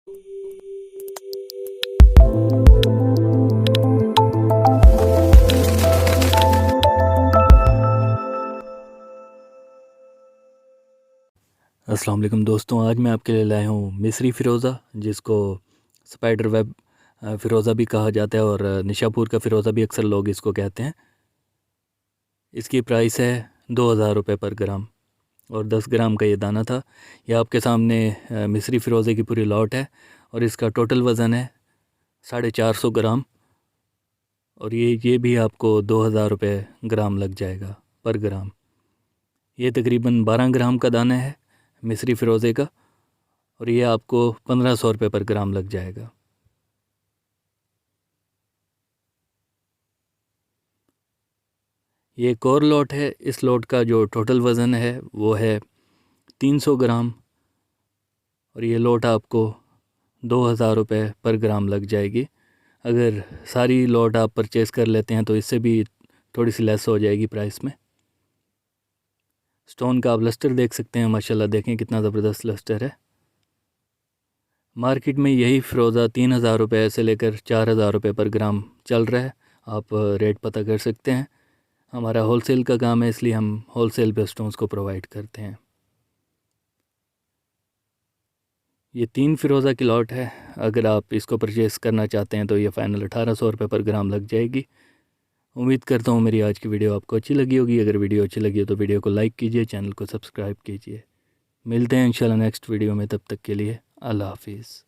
अस्सलाम वालेकुम दोस्तों, आज मैं आपके लिए लाया हूँ मिस्री फ़िरोज़ा, जिसको स्पाइडर वेब फ़िरोज़ा भी कहा जाता है और निशापुर का फ़िरोज़ा भी अक्सर लोग इसको कहते हैं। इसकी प्राइस है 2000 रुपये पर ग्राम और 10 ग्राम का ये दाना था। ये आपके सामने मिस्री फ़िरोज़े की पूरी लॉट है और इसका टोटल वज़न है 450 ग्राम और ये भी आपको 2000 रुपये ग्राम लग जाएगा पर ग्राम। ये तकरीबन 12 ग्राम का दाना है मिस्री फ़िरोज़े का और ये आपको 1500 रुपये पर ग्राम लग जाएगा। ये एक और लॉट है। इस लॉट का जो टोटल वज़न है वो है 300 ग्राम और ये लॉट आपको 2000 रुपये पर ग्राम लग जाएगी। अगर सारी लॉट आप परचेज़ कर लेते हैं तो इससे भी थोड़ी सी लेस हो जाएगी प्राइस में। स्टोन का आप लस्टर देख सकते हैं, माशाल्लाह देखें कितना ज़बरदस्त लस्टर है। मार्केट में यही फ़िरोज़ा 3000 रुपये से लेकर 4000 रुपये पर ग्राम चल रहा है। आप रेट पता कर सकते हैं। हमारा होलसेल का काम है, इसलिए हम होलसेल पे स्टोन्स को प्रोवाइड करते हैं। ये 3 फ़िरोज़ा की लॉट है। अगर आप इसको परचेज़ करना चाहते हैं तो ये फ़ाइनल 1800 रुपये पर ग्राम लग जाएगी। उम्मीद करता हूँ मेरी आज की वीडियो आपको अच्छी लगी होगी। अगर वीडियो अच्छी लगी हो तो वीडियो को लाइक कीजिए, चैनल को सब्सक्राइब कीजिए। मिलते हैं इंशाल्लाह नेक्स्ट वीडियो में, तब तक के लिए अल्लाह हाफिज़।